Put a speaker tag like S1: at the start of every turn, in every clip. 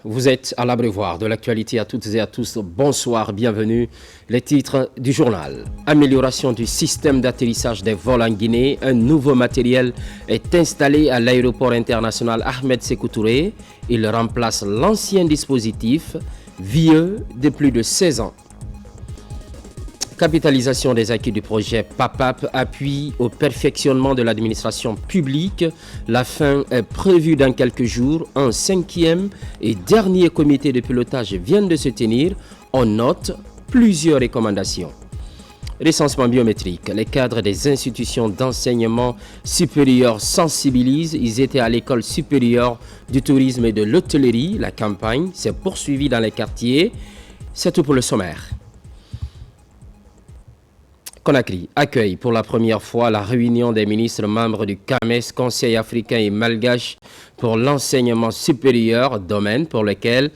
S1: Vous êtes à l'abreuvoir de l'actualité à toutes et à tous. Bonsoir, bienvenue. Les titres du journal. Amélioration du système d'atterrissage des vols en Guinée. Un nouveau matériel est installé à l'aéroport international Ahmed Sékou Touré. Il remplace l'ancien dispositif vieux de plus de 16 ans. Capitalisation des acquis du projet PAPAP, appui au perfectionnement de l'administration publique. La fin est prévue dans quelques jours. Un 5e et dernier comité de pilotage vient de se tenir. On note plusieurs recommandations. Recensement biométrique. Les cadres des institutions d'enseignement supérieur sensibilisent. Ils étaient à l'école supérieure du tourisme et de l'hôtellerie. La campagne s'est poursuivie dans les quartiers. C'est tout pour le sommaire. Conakry accueille pour la première fois la réunion des ministres membres du CAMES, Conseil africain et malgache pour l'enseignement supérieur, domaine pour lequel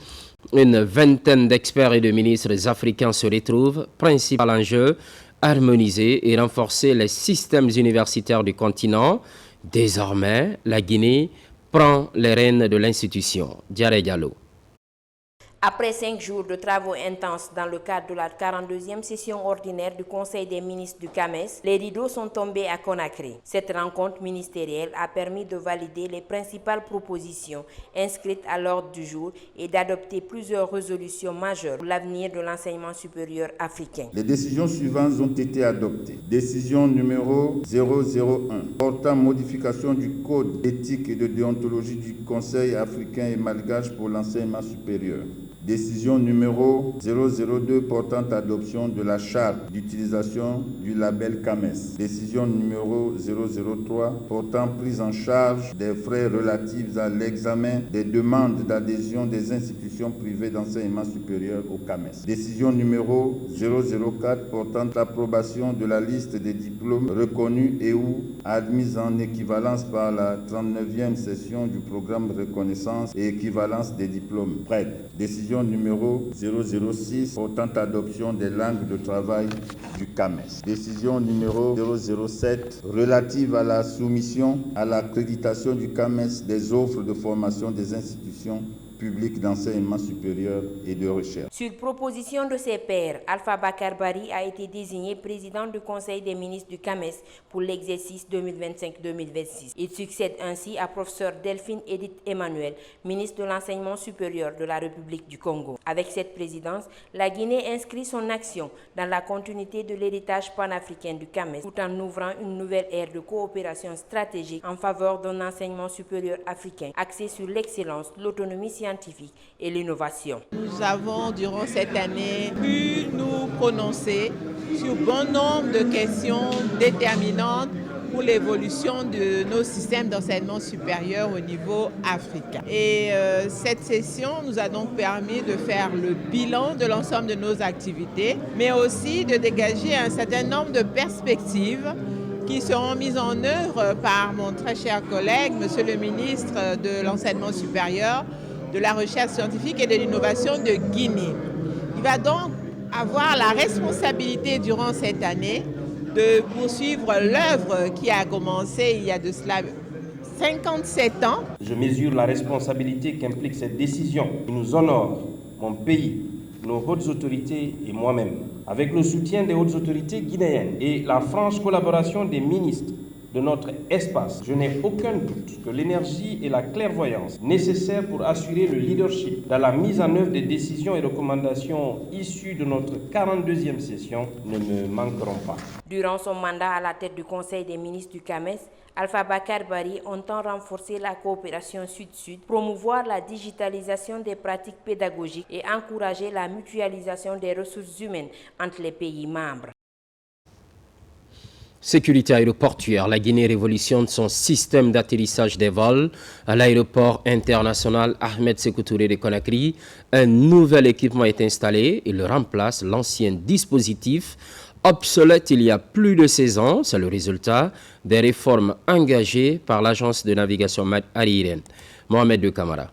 S1: une vingtaine d'experts et de ministres africains se retrouvent. Principal enjeu, harmoniser et renforcer les systèmes universitaires du continent. Désormais, la Guinée prend les rênes de l'institution. Diaré Diallo.
S2: Après 5 jours de travaux intenses dans le cadre de la 42e session ordinaire du Conseil des ministres du CAMES, les rideaux sont tombés à Conakry. Cette rencontre ministérielle a permis de valider les principales propositions inscrites à l'ordre du jour et d'adopter plusieurs résolutions majeures pour l'avenir de l'enseignement supérieur africain.
S3: Les décisions suivantes ont été adoptées. Décision numéro 001 portant modification du code d'éthique et de déontologie du Conseil africain et malgache pour l'enseignement supérieur. Décision numéro 002 portant adoption de la charte d'utilisation du label CAMES. Décision numéro 003 portant prise en charge des frais relatifs à l'examen des demandes d'adhésion des institutions privées d'enseignement supérieur au CAMES. Décision numéro 004 portant approbation de la liste des diplômes reconnus et ou admis en équivalence par la 39e session du programme reconnaissance et équivalence des diplômes PRED. Décision numéro 006 portant adoption des langues de travail du CAMES. Décision numéro 007 relative à la soumission à l'accréditation du CAMES des offres de formation des institutions public d'enseignement supérieur et de recherche.
S2: Sur proposition de ses pairs, Alpha Bakar Bari a été désigné président du Conseil des ministres du CAMES pour l'exercice 2025-2026. Il succède ainsi à professeur Delphine Edith Emmanuel, ministre de l'Enseignement supérieur de la République du Congo. Avec cette présidence, la Guinée inscrit son action dans la continuité de l'héritage panafricain du CAMES, tout en ouvrant une nouvelle ère de coopération stratégique en faveur d'un enseignement supérieur africain axé sur l'excellence, l'autonomie scientifique et l'innovation.
S4: Nous avons, durant cette année, pu nous prononcer sur bon nombre de questions déterminantes pour l'évolution de nos systèmes d'enseignement supérieur au niveau africain. Et cette session nous a donc permis de faire le bilan de l'ensemble de nos activités, mais aussi de dégager un certain nombre de perspectives qui seront mises en œuvre par mon très cher collègue, Monsieur le ministre de l'Enseignement supérieur, de la recherche scientifique et de l'innovation de Guinée. Il va donc avoir la responsabilité durant cette année de poursuivre l'œuvre qui a commencé il y a de cela 57 ans.
S5: Je mesure la responsabilité qu'implique cette décision qui nous honore, mon pays, nos hautes autorités et moi-même. Avec le soutien des hautes autorités guinéennes et la franche collaboration des ministres de notre espace, je n'ai aucun doute que l'énergie et la clairvoyance nécessaires pour assurer le leadership dans la mise en œuvre des décisions et recommandations issues de notre 42e session ne me manqueront pas.
S2: Durant son mandat à la tête du Conseil des ministres du CAMES, Alpha Bakar Bari entend renforcer la coopération Sud-Sud, promouvoir la digitalisation des pratiques pédagogiques et encourager la mutualisation des ressources humaines entre les pays membres.
S1: Sécurité aéroportuaire, la Guinée révolutionne son système d'atterrissage des vols à l'aéroport international Ahmed Sékou Touré de Conakry. Un nouvel équipement est installé. Il remplace l'ancien dispositif obsolète il y a plus de 16 ans. C'est le résultat des réformes engagées par l'agence de navigation aérienne. Mohamed De Camara.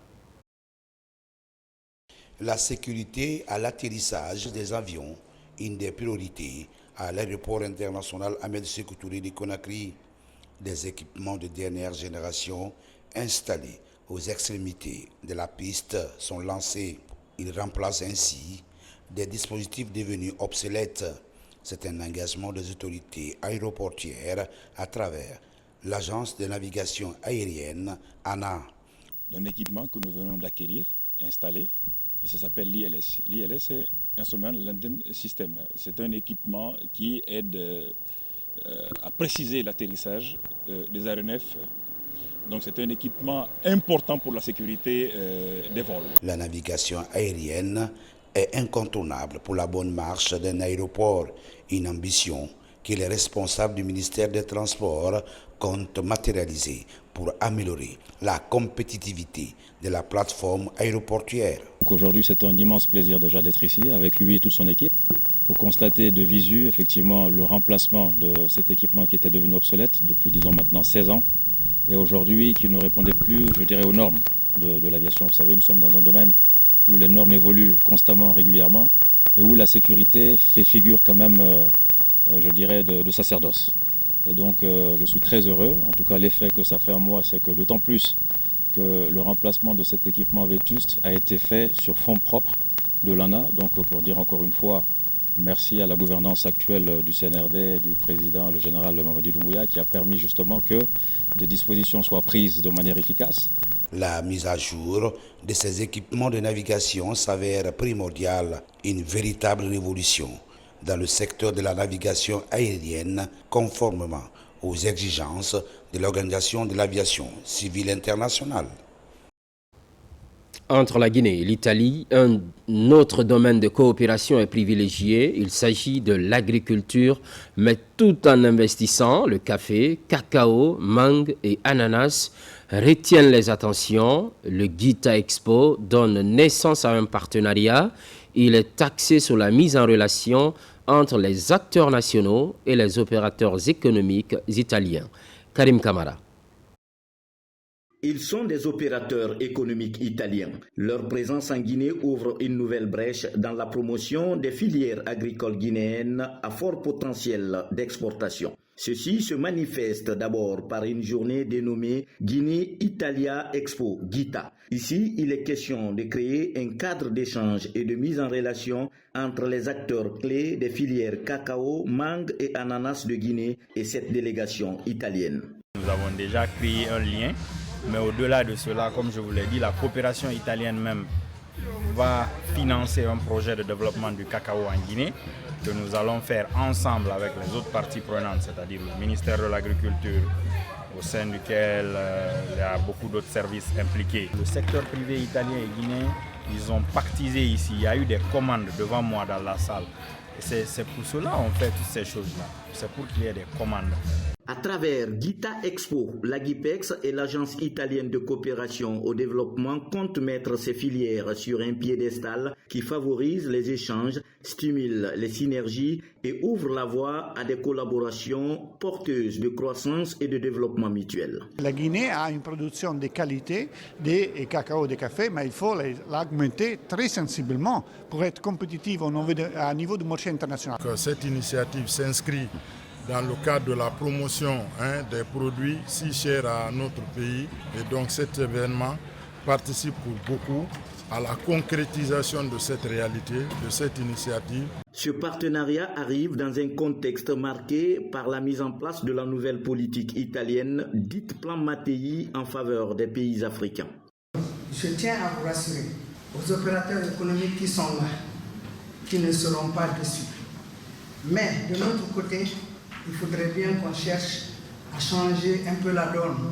S6: La sécurité à l'atterrissage des avions, une des priorités à l'aéroport international Ahmed Sékou Touré de Conakry. Des équipements de dernière génération installés aux extrémités de la piste sont lancés. Ils remplacent ainsi des dispositifs devenus obsolètes. C'est un engagement des autorités aéroportuaires à travers l'agence de navigation aérienne ANA.
S7: Un équipement que nous venons d'acquérir, installer, et ça s'appelle l'ILS. L'ILS, c'est Instrument Landing System. C'est un équipement qui aide à préciser l'atterrissage des aéronefs. Donc c'est un équipement important pour la sécurité des vols.
S6: La navigation aérienne est incontournable pour la bonne marche d'un aéroport, une ambition que les responsables du ministère des Transports comptent matérialiser pour améliorer la compétitivité de la plateforme aéroportuaire.
S7: Aujourd'hui, c'est un immense plaisir déjà d'être ici avec lui et toute son équipe pour constater de visu effectivement le remplacement de cet équipement qui était devenu obsolète depuis disons maintenant 16 ans et aujourd'hui qui ne répondait plus, je dirais, aux normes de l'aviation. Vous savez, nous sommes dans un domaine où les normes évoluent constamment, régulièrement et où la sécurité fait figure quand même, je dirais, de sacerdoce. Et donc je suis très heureux, en tout cas l'effet que ça fait à moi, c'est que d'autant plus que le remplacement de cet équipement vétuste a été fait sur fonds propres de l'ANA. Donc pour dire encore une fois, merci à la gouvernance actuelle du CNRD et du président, le général Mamadi Doumbouya, qui a permis justement que des dispositions soient prises de manière efficace.
S6: La mise à jour de ces équipements de navigation s'avère primordiale, une véritable révolution dans le secteur de la navigation aérienne, conformément aux exigences de l'Organisation de l'aviation civile internationale.
S1: Entre la Guinée et l'Italie, un autre domaine de coopération est privilégié. Il s'agit de l'agriculture, mais tout en investissant, le café, cacao, mangue et ananas retiennent les attentions. Le Gita Expo donne naissance à un partenariat. Il est axé sur la mise en relation entre les acteurs nationaux et les opérateurs économiques italiens. Karim Kamara.
S8: Ils sont des opérateurs économiques italiens. Leur présence en Guinée ouvre une nouvelle brèche dans la promotion des filières agricoles guinéennes à fort potentiel d'exportation. Ceci se manifeste d'abord par une journée dénommée Guinée Italia Expo, GITA. Ici, il est question de créer un cadre d'échange et de mise en relation entre les acteurs clés des filières cacao, mangue et ananas de Guinée et cette délégation italienne.
S9: Nous avons déjà créé un lien, mais au-delà de cela, comme je vous l'ai dit, la coopération italienne même va financer un projet de développement du cacao en Guinée que nous allons faire ensemble avec les autres parties prenantes, c'est-à-dire le ministère de l'Agriculture, au sein duquel il y a beaucoup d'autres services impliqués. Le secteur privé italien et guinéen, ils ont pactisé ici. Il y a eu des commandes devant moi dans la salle. Et c'est pour cela qu'on fait toutes ces choses-là. C'est pour qu'il y ait des commandes.
S8: À travers Gita Expo, l'Agipex et l'Agence italienne de coopération au développement comptent mettre ces filières sur un piédestal qui favorise les échanges, stimule les synergies et ouvre la voie à des collaborations porteuses de croissance et de développement mutuel.
S10: La Guinée a une production de qualité de cacao et de café, mais il faut l'augmenter très sensiblement pour être compétitive à niveau du marché international.
S11: Cette initiative s'inscrit dans le cadre de la promotion des produits si chers à notre pays. Et donc cet événement participe pour beaucoup à la concrétisation de cette réalité, de cette initiative.
S8: Ce partenariat arrive dans un contexte marqué par la mise en place de la nouvelle politique italienne, dite Plan Mattei, en faveur des pays africains.
S12: Je tiens à vous rassurer, aux opérateurs économiques qui sont là, qui ne seront pas déçus. Mais de notre côté, il faudrait bien qu'on cherche à changer un peu la donne,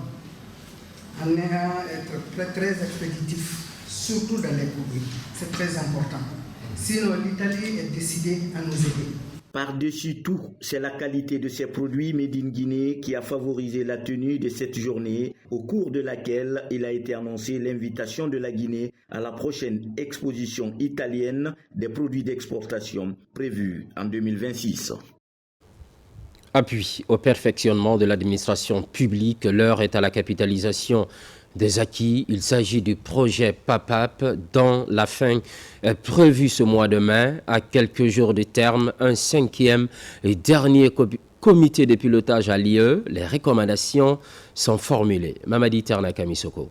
S12: en ayant être très expéditif, surtout dans les produits. C'est très important. Sinon, l'Italie est décidée à nous aider.
S8: Par-dessus tout, c'est la qualité de ces produits made in Guinée qui a favorisé la tenue de cette journée, au cours de laquelle il a été annoncé l'invitation de la Guinée à la prochaine exposition italienne des produits d'exportation prévue en 2026.
S1: Appui au perfectionnement de l'administration publique, l'heure est à la capitalisation des acquis. Il s'agit du projet PAPAP dont la fin est prévue ce mois de mai. À quelques jours de terme, un 5e et dernier comité de pilotage a lieu. Les recommandations sont formulées. Mamadi Ternaka Misoko.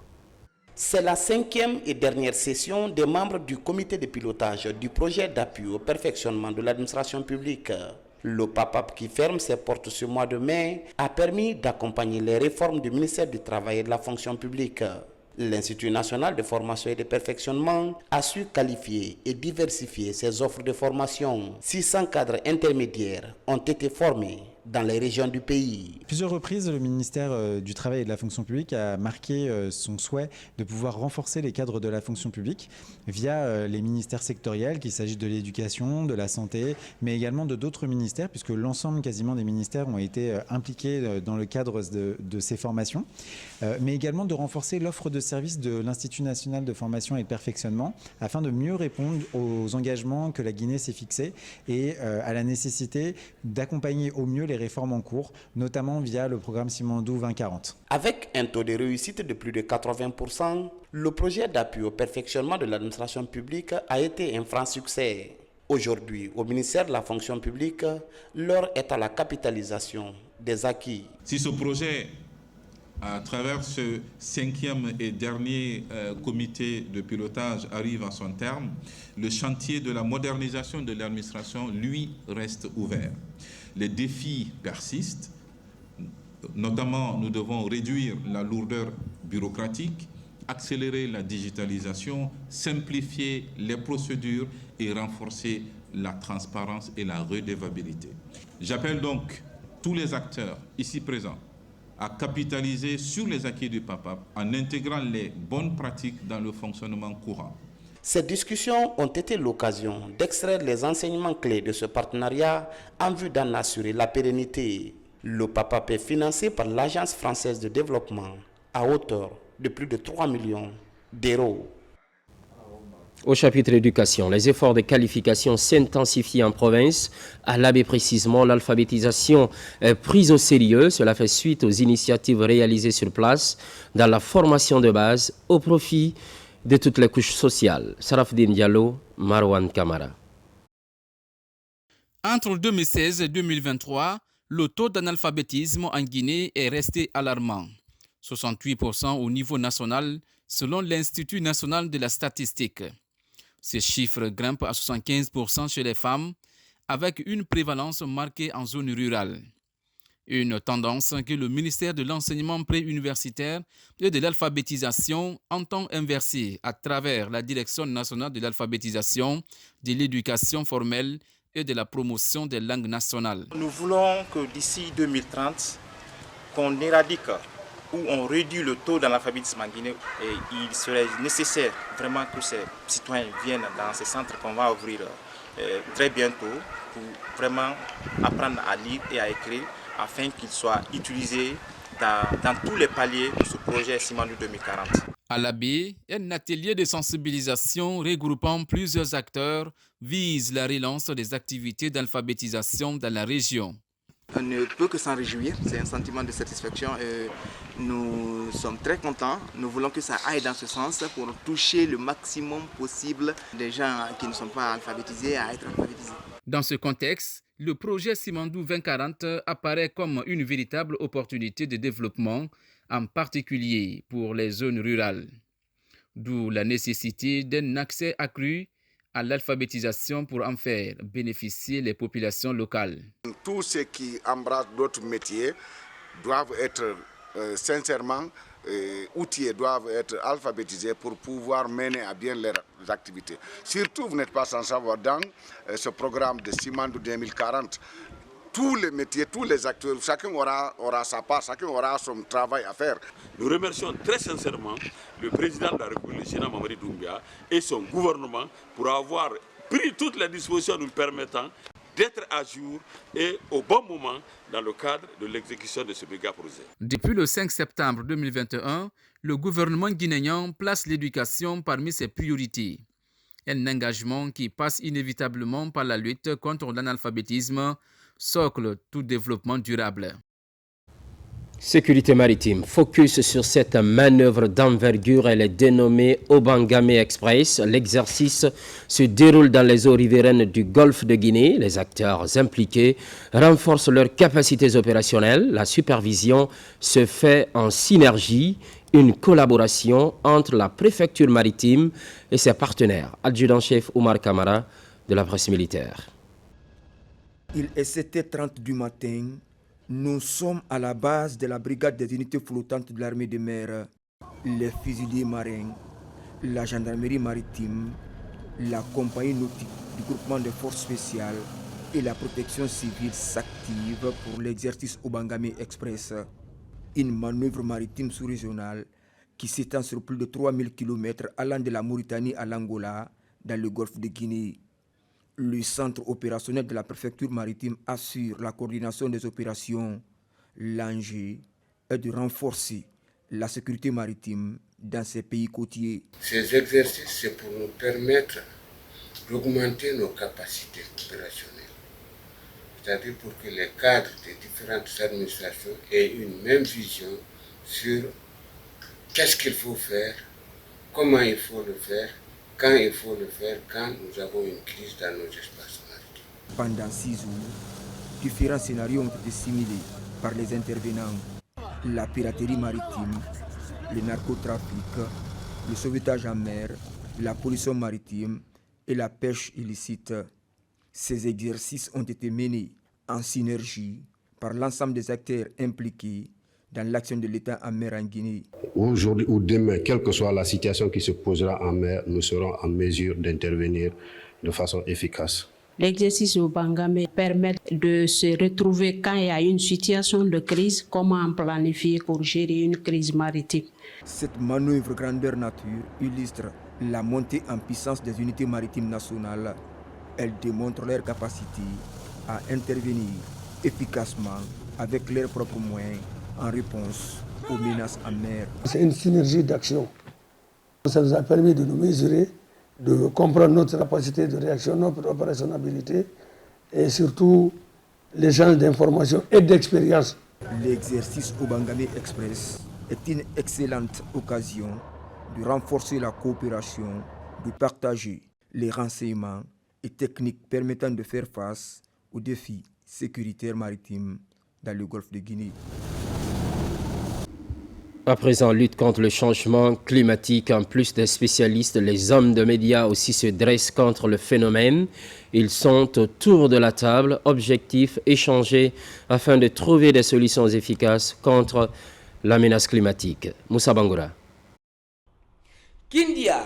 S13: C'est la 5e et dernière session des membres du comité de pilotage du projet d'appui au perfectionnement de l'administration publique. Le PAPAP qui ferme ses portes ce mois de mai a permis d'accompagner les réformes du ministère du Travail et de la fonction publique. L'Institut national de formation et de perfectionnement a su qualifier et diversifier ses offres de formation. 600 cadres intermédiaires ont été formés dans les régions du pays.
S14: À plusieurs reprises, le ministère du Travail et de la fonction publique a marqué son souhait de pouvoir renforcer les cadres de la fonction publique via les ministères sectoriels, qu'il s'agisse de l'éducation, de la santé, mais également de d'autres ministères, puisque l'ensemble quasiment des ministères ont été impliqués dans le cadre de ces formations, mais également de renforcer l'offre de services de l'Institut national de formation et de perfectionnement afin de mieux répondre aux engagements que la Guinée s'est fixés et à la nécessité d'accompagner au mieux les réformes en cours, notamment via le programme Simandou 2040.
S13: Avec un taux de réussite de plus de 80%, le projet d'appui au perfectionnement de l'administration publique a été un franc succès. Aujourd'hui, au ministère de la fonction publique, l'heure est à la capitalisation des acquis.
S15: Si ce projet, à travers ce 5e et dernier comité de pilotage, arrive à son terme, le chantier de la modernisation de l'administration, lui, reste ouvert. Les défis persistent, notamment nous devons réduire la lourdeur bureaucratique, accélérer la digitalisation, simplifier les procédures et renforcer la transparence et la redevabilité. J'appelle donc tous les acteurs ici présents à capitaliser sur les acquis du PAPAP en intégrant les bonnes pratiques dans le fonctionnement courant.
S13: Ces discussions ont été l'occasion d'extraire les enseignements clés de ce partenariat en vue d'en assurer la pérennité. Le PAPAP est financé par l'Agence française de développement à hauteur de plus de 3 millions d'euros.
S1: Au chapitre éducation, les efforts de qualification s'intensifient en province. À l'Abbé précisément, l'alphabétisation est prise au sérieux. Cela fait suite aux initiatives réalisées sur place dans la formation de base au profit de toutes les couches sociales. Sarafdin Diallo, Marwan Kamara.
S16: Entre 2016 et 2023, le taux d'analphabétisme en Guinée est resté alarmant. 68% au niveau national, selon l'Institut national de la statistique. Ces chiffres grimpent à 75% chez les femmes, avec une prévalence marquée en zone rurale. Une tendance que le ministère de l'Enseignement préuniversitaire et de l'alphabétisation entend inverser à travers la Direction nationale de l'alphabétisation, de l'éducation formelle et de la promotion des langues nationales.
S17: Nous voulons que d'ici 2030, qu'on éradique ou on réduit le taux d'analphabétisme en Guinée. Et il serait nécessaire vraiment que ces citoyens viennent dans ces centres qu'on va ouvrir très bientôt pour vraiment apprendre à lire et à écrire, afin qu'il soit utilisé dans tous les paliers de ce projet Simandou 2040.
S16: À l'Abbé, un atelier de sensibilisation regroupant plusieurs acteurs vise la relance des activités d'alphabétisation dans la région.
S18: On ne peut que s'en réjouir, c'est un sentiment de satisfaction et nous sommes très contents. Nous voulons que ça aille dans ce sens pour toucher le maximum possible des gens qui ne sont pas alphabétisés à être alphabétisés.
S16: Dans ce contexte, le projet Simandou 2040 apparaît comme une véritable opportunité de développement, en particulier pour les zones rurales. D'où la nécessité d'un accès accru à l'alphabétisation pour en faire bénéficier les populations locales.
S19: Tous ceux qui embrassent d'autres métiers doivent être sincèrement outillés, doivent être alphabétisés pour pouvoir mener à bien leurs activités. Surtout, vous n'êtes pas sans savoir, dans ce programme de Simandou 2040, tous les métiers, tous les acteurs, chacun aura sa part, chacun aura son travail à faire.
S20: Nous remercions très sincèrement le président de la République, Général Mamadi Doumbia, et son gouvernement pour avoir pris toutes les dispositions nous permettant d'être à jour et au bon moment dans le cadre de l'exécution de ce méga projet.
S16: Depuis le 5 septembre 2021, le gouvernement guinéen place l'éducation parmi ses priorités. Un engagement qui passe inévitablement par la lutte contre l'analphabétisme, socle tout développement durable.
S1: Sécurité maritime. Focus sur cette manœuvre d'envergure. Elle est dénommée Obangame Express. L'exercice se déroule dans les eaux riveraines du golfe de Guinée. Les acteurs impliqués renforcent leurs capacités opérationnelles. La supervision se fait en synergie une collaboration entre la préfecture maritime et ses partenaires. Adjudant-chef Oumar Kamara de la presse militaire.
S21: Il est 7h30 du matin. Nous sommes à la base de la brigade des unités flottantes de l'armée de mer. Les fusiliers marins, la gendarmerie maritime, la compagnie nautique du groupement de forces spéciales et la protection civile s'activent pour l'exercice Obangame Express, une manœuvre maritime sous-régionale qui s'étend sur plus de 3000 km allant de la Mauritanie à l'Angola dans le golfe de Guinée. Le centre opérationnel de la préfecture maritime assure la coordination des opérations. L'enjeu est de renforcer la sécurité maritime dans ces pays côtiers.
S22: Ces exercices, c'est pour nous permettre d'augmenter nos capacités opérationnelles. C'est-à-dire pour que les cadres des différentes administrations aient une même vision sur qu'est-ce qu'il faut faire, comment il faut le faire, quand il faut le faire, quand nous avons une crise dans nos espaces maritimes.
S21: Pendant 6 jours, différents scénarios ont été simulés par les intervenants. La piraterie maritime, le narcotrafic, le sauvetage en mer, la pollution maritime et la pêche illicite. Ces exercices ont été menés en synergie par l'ensemble des acteurs impliqués dans l'action de l'État en mer en Guinée.
S23: Aujourd'hui ou demain, quelle que soit la situation qui se posera en mer, nous serons en mesure d'intervenir de façon efficace.
S24: L'exercice au Bangame permet de se retrouver quand il y a une situation de crise, comment planifier pour gérer une crise maritime.
S21: Cette manœuvre grandeur nature illustre la montée en puissance des unités maritimes nationales. Elle démontre leur capacité à intervenir efficacement avec leurs propres moyens en réponse aux menaces en mer.
S25: C'est une synergie d'action. Ça nous a permis de nous mesurer, de comprendre notre capacité de réaction, notre opérationnalité et surtout l'échange d'informations et d'expérience.
S21: L'exercice Obangame Express est une excellente occasion de renforcer la coopération, de partager les renseignements et techniques permettant de faire face aux défis sécuritaires maritimes dans le golfe de Guinée.
S1: À présent, lutte contre le changement climatique. En plus des spécialistes, les hommes de médias aussi se dressent contre le phénomène. Ils sont autour de la table, objectif échanger afin de trouver des solutions efficaces contre la menace climatique. Moussa Bangoura.
S26: Kindia,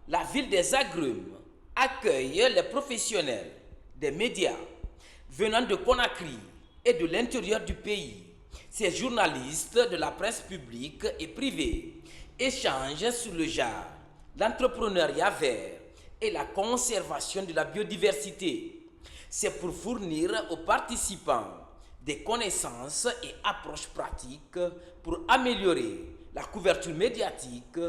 S26: la ville des agrumes, accueille les professionnels des médias venant de Conakry et de l'intérieur du pays. Ces journalistes de la presse publique et privée échangent sur le genre, l'entrepreneuriat vert et la conservation de la biodiversité. C'est pour fournir aux participants des connaissances et approches pratiques pour améliorer la couverture médiatique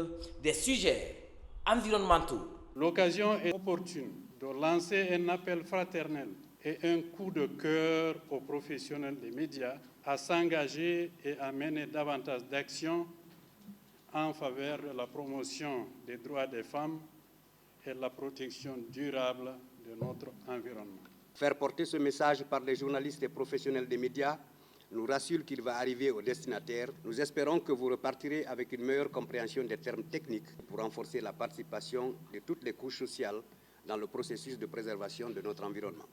S26: des sujets environnementaux.
S27: L'occasion est opportune de lancer un appel fraternel et un coup de cœur aux professionnels des médias à s'engager et à mener davantage d'actions en faveur de la promotion des droits des femmes et de la protection durable de notre environnement.
S28: Faire porter ce message par les journalistes et professionnels des médias nous rassure qu'il va arriver aux destinataires. Nous espérons que vous repartirez avec une meilleure compréhension des termes techniques pour renforcer la participation de toutes les couches sociales dans le processus de préservation de notre environnement.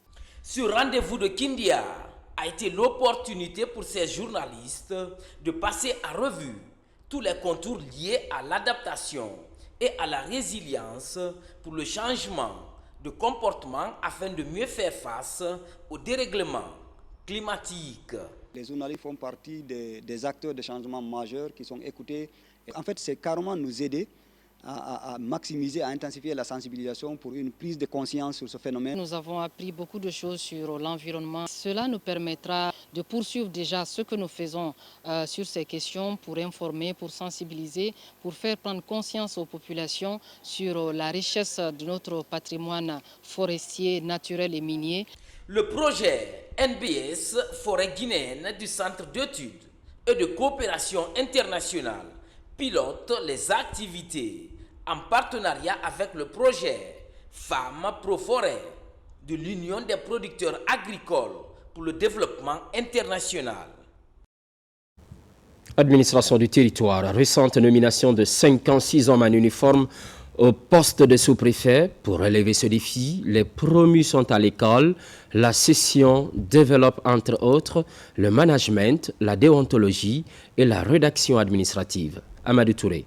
S26: Ce rendez-vous de Kindia a été l'opportunité pour ces journalistes de passer à revue tous les contours liés à l'adaptation et à la résilience pour le changement de comportement afin de mieux faire face au dérèglement climatique.
S29: Les journalistes font partie des acteurs de changement majeurs qui sont écoutés. Et en fait, c'est carrément nous aider à maximiser, à intensifier la sensibilisation pour une prise de conscience sur ce phénomène.
S30: Nous avons appris beaucoup de choses sur l'environnement. Cela nous permettra de poursuivre déjà ce que nous faisons sur ces questions pour informer, pour sensibiliser, pour faire prendre conscience aux populations sur la richesse de notre patrimoine forestier, naturel et minier.
S26: Le projet NBS Forêt guinéenne du Centre d'études et de coopération internationale pilote les activités en partenariat avec le projet Femmes Pro Forêt de l'Union des producteurs agricoles pour le développement international.
S1: Administration du territoire, récente nomination de 56 hommes en uniforme au poste de sous-préfet. Pour relever ce défi, les promus sont à l'école. La session développe entre autres le management, la déontologie et la rédaction administrative. Amadou Touré.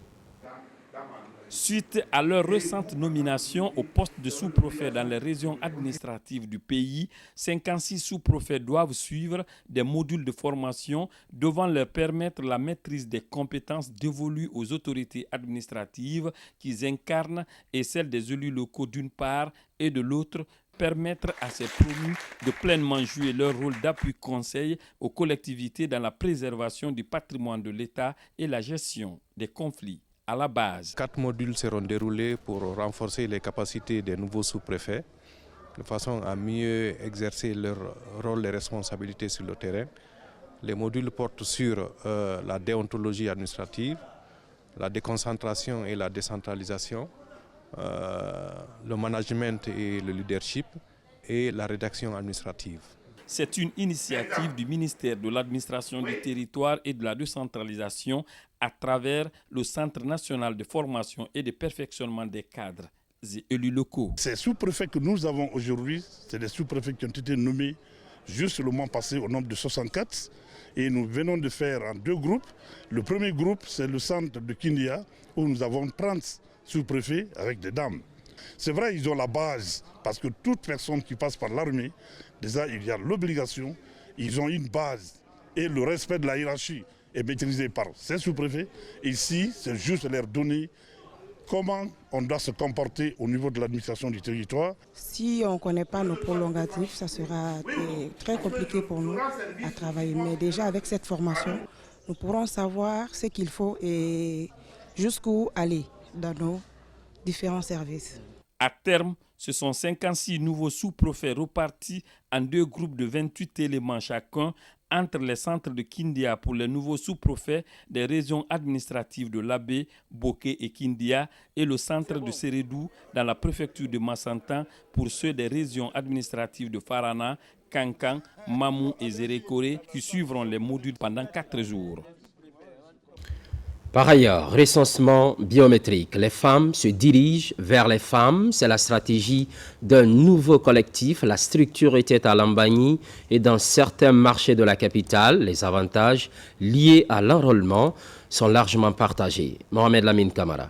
S2: Suite à leur récente nomination au poste de sous-préfet dans les régions administratives du pays, 56 sous-préfets doivent suivre des modules de formation devant leur permettre la maîtrise des compétences dévolues aux autorités administratives qu'ils incarnent et celles des élus locaux d'une part et de l'autre, permettre à ces promus de pleinement jouer leur rôle d'appui conseil aux collectivités dans la préservation du patrimoine de l'État et la gestion des conflits. À la base.
S3: 4 modules seront déroulés pour renforcer les capacités des nouveaux sous-préfets de façon à mieux exercer leur rôle et responsabilités sur le terrain. Les modules portent sur la déontologie administrative, la déconcentration et la décentralisation, le management et le leadership et la rédaction administrative.
S2: C'est une initiative du ministère de l'administration du territoire et de la décentralisation à travers le Centre national de formation et de perfectionnement des cadres et élus locaux.
S4: Ces sous-préfets que nous avons aujourd'hui, c'est des sous-préfets qui ont été nommés juste le mois passé au nombre de 64. Et nous venons de faire en 2 groupes. Le premier groupe, c'est le centre de Kindia, où nous avons 30 sous-préfets avec des dames. C'est vrai, ils ont la base, parce que toute personne qui passe par l'armée, déjà il y a l'obligation, ils ont une base. Et le respect de la hiérarchie est maîtrisé par ces sous-préfets. Ici, c'est juste leur donner comment on doit se comporter au niveau de l'administration du territoire.
S5: Si on ne connaît pas nos prolongatifs, ça sera très compliqué pour nous à travailler. Mais déjà avec cette formation, nous pourrons savoir ce qu'il faut et jusqu'où aller dans nos différents services.
S2: À terme, ce sont 56 nouveaux sous-préfets repartis en 2 groupes de 28 éléments chacun entre les centres de Kindia pour les nouveaux sous-préfets des régions administratives de Labé, Boké et Kindia et le centre de Sérédou dans la préfecture de Massantan pour ceux des régions administratives de Farana, Kankan, Mamou et Zérékoré qui suivront les modules pendant 4 jours.
S1: Par ailleurs, recensement biométrique. Les femmes se dirigent vers les femmes. C'est la stratégie d'un nouveau collectif. La structure était à Lambagny et dans certains marchés de la capitale. Les avantages liés à l'enrôlement sont largement partagés. Mohamed Lamine Kamara.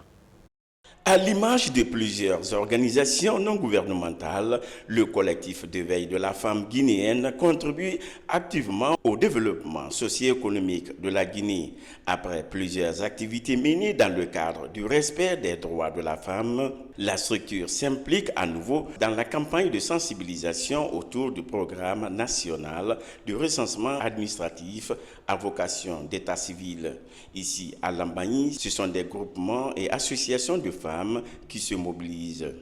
S6: À l'image de plusieurs organisations non gouvernementales, le collectif de veille de la femme guinéenne contribue activement au développement socio-économique de la Guinée. Après plusieurs activités menées dans le cadre du respect des droits de la femme, la structure s'implique à nouveau dans la campagne de sensibilisation autour du programme national de recensement administratif à vocation d'état civil. Ici, à Lambagny, ce sont des groupements et associations de femmes qui se mobilisent.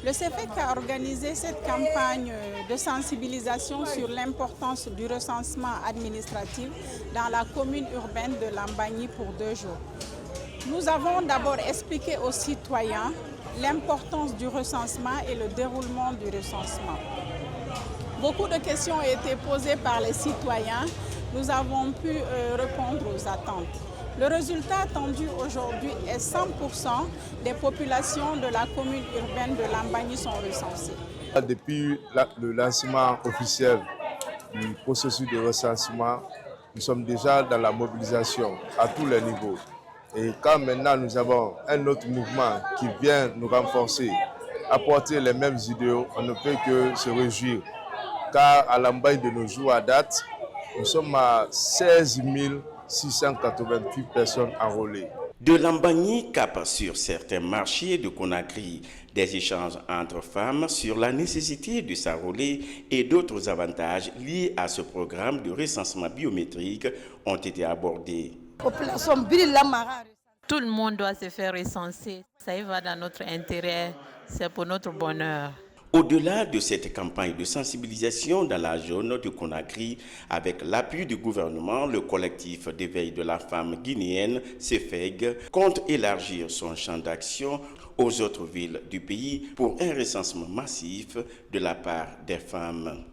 S7: Le CEFEC a organisé cette campagne de sensibilisation sur l'importance du recensement administratif dans la commune urbaine de Lambagny pour 2 jours. Nous avons d'abord expliqué aux citoyens l'importance du recensement et le déroulement du recensement. Beaucoup de questions ont été posées par les citoyens. Nous avons pu répondre aux attentes. Le résultat attendu aujourd'hui est 100% des populations de la commune urbaine de Lambagny sont recensées.
S9: Depuis le lancement officiel du processus de recensement, nous sommes déjà dans la mobilisation à tous les niveaux. Et quand maintenant nous avons un autre mouvement qui vient nous renforcer, apporter les mêmes idéaux, on ne peut que se réjouir. Car à Lambagny de nos jours à date, nous sommes à 16 688 personnes enrôlées.
S6: De Lambagny cap sur certains marchés de Conakry, des échanges entre femmes sur la nécessité de s'enrôler et d'autres avantages liés à ce programme de recensement biométrique ont été abordés.
S10: Tout le monde doit se faire recenser. Ça y va dans notre intérêt, c'est pour notre bonheur.
S6: Au-delà de cette campagne de sensibilisation dans la zone de Conakry, avec l'appui du gouvernement, le collectif d'éveil de la femme guinéenne, CEFEG, compte élargir son champ d'action aux autres villes du pays pour un recensement massif de la part des femmes.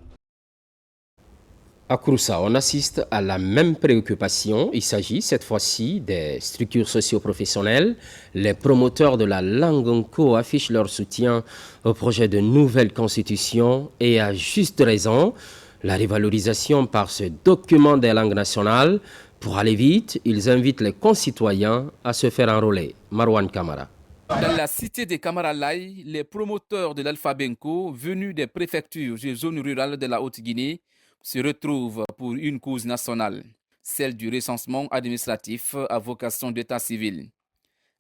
S1: À Kouroussa, on assiste à la même préoccupation. Il s'agit cette fois-ci des structures socio-professionnelles. Les promoteurs de la langue nko affichent leur soutien au projet de nouvelle constitution et à juste raison. La revalorisation par ce document des langues nationales. Pour aller vite, ils invitent les concitoyens à se faire enrôler. Marwan Kamara.
S16: Dans la cité des Kamaralaï, les promoteurs de l'alphabet nko venus des préfectures et zones rurales de la Haute-Guinée se retrouvent pour une cause nationale, celle du recensement administratif à vocation d'état civil.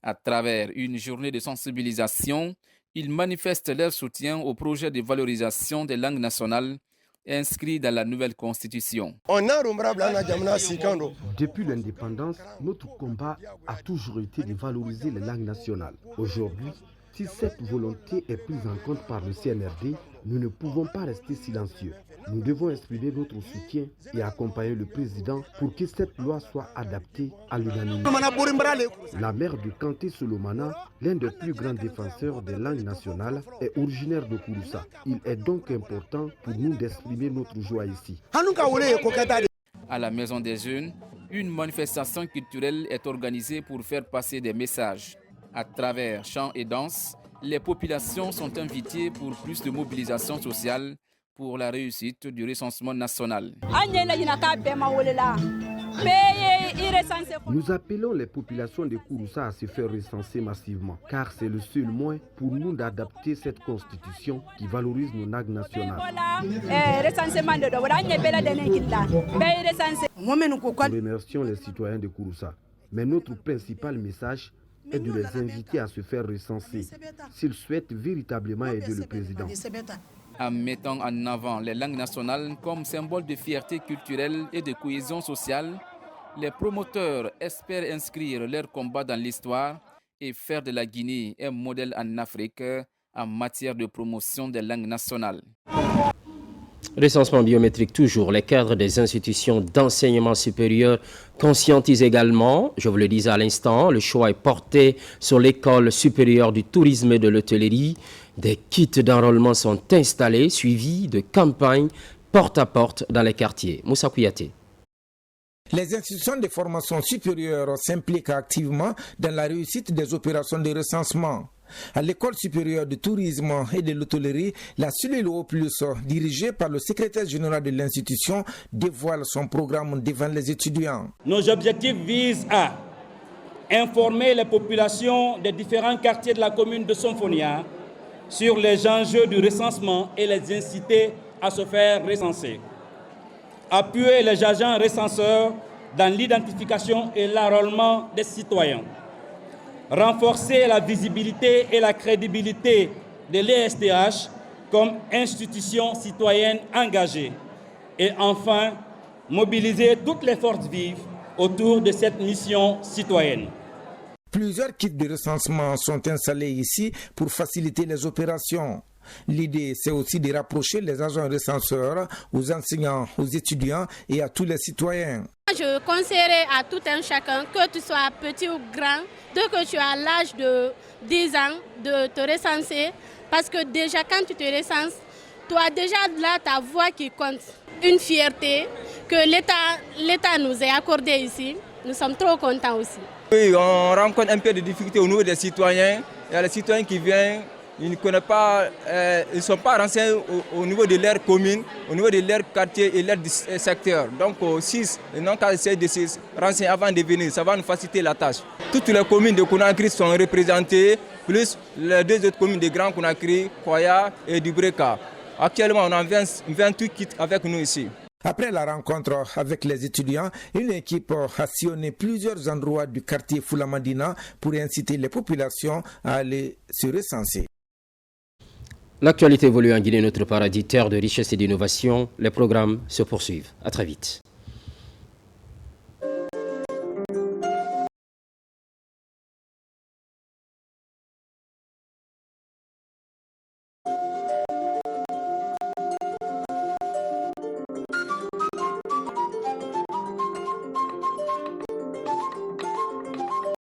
S16: À travers une journée de sensibilisation, ils manifestent leur soutien au projet de valorisation des langues nationales inscrit dans la nouvelle constitution.
S8: Depuis l'indépendance, notre combat a toujours été de valoriser les langues nationales. Aujourd'hui, si cette volonté est prise en compte par le CNRD, nous ne pouvons pas rester silencieux. Nous devons exprimer notre soutien et accompagner le président pour que cette loi soit adaptée à l'unanimité. La mère de Kanté Solomana, l'un des plus grands défenseurs des langues nationales, est originaire de Kouroussa. Il est donc important pour nous d'exprimer notre joie ici.
S16: À la Maison des Jeunes, une manifestation culturelle est organisée pour faire passer des messages. À travers chants et danses, les populations sont invitées pour plus de mobilisation sociale pour la réussite du recensement national.
S8: Nous appelons les populations de Kouroussa à se faire recenser massivement, car c'est le seul moyen pour nous d'adapter cette constitution qui valorise nos langues nationales. Nous remercions les citoyens de Kouroussa, mais notre principal message est de les inviter à se faire recenser s'ils souhaitent véritablement aider le président.
S16: En mettant en avant les langues nationales comme symbole de fierté culturelle et de cohésion sociale, les promoteurs espèrent inscrire leur combat dans l'histoire et faire de la Guinée un modèle en Afrique en matière de promotion des langues nationales.
S1: Recensement biométrique toujours. Les cadres des institutions d'enseignement supérieur conscientisent également, je vous le disais à l'instant, le choix est porté sur l'école supérieure du tourisme et de l'hôtellerie. Des kits d'enrôlement sont installés, suivis de campagnes porte à porte dans les quartiers. Moussa Kouyaté.
S11: Les institutions de formation supérieure s'impliquent activement dans la réussite des opérations de recensement. À l'école supérieure de tourisme et de l'hôtellerie, la cellule O+, dirigée par le secrétaire général de l'institution, dévoile son programme devant les étudiants.
S12: Nos objectifs visent à informer les populations des différents quartiers de la commune de Somfonia sur les enjeux du recensement et les inciter à se faire recenser. Appuyer les agents recenseurs dans l'identification et l'enrôlement des citoyens. Renforcer la visibilité et la crédibilité de l'ESTH comme institution citoyenne engagée. Et enfin, mobiliser toutes les forces vives autour de cette mission citoyenne.
S11: Plusieurs kits de recensement sont installés ici pour faciliter les opérations. L'idée, c'est aussi de rapprocher les agents recenseurs aux enseignants, aux étudiants et à tous les citoyens.
S13: Je conseillerais à tout un chacun, que tu sois petit ou grand, dès que tu as l'âge de 10 ans, de te recenser. Parce que déjà, quand tu te recenses, tu as déjà là ta voix qui compte. Une fierté que l'État nous ait accordée ici. Nous sommes trop contents aussi.
S14: Oui, on rencontre un peu de difficultés au niveau des citoyens. Il y a les citoyens qui viennent, ils ne connaissent pas, ils ne sont pas renseignés au niveau de leur commune, au niveau de leur quartier et leur secteur. Donc, si non qu'à essayer de se renseigner avant de venir, ça va nous faciliter la tâche. Toutes les communes de Conakry sont représentées, plus les deux autres communes de Grand Conakry, Koya et Dubreka. Actuellement, on a 28 kits avec nous ici.
S11: Après la rencontre avec les étudiants, une équipe a sillonné plusieurs endroits du quartier Foulamadina pour inciter les populations à aller se recenser.
S1: L'actualité évolue en Guinée, notre paradis, terre de richesse et d'innovation. Les programmes se poursuivent. À très vite.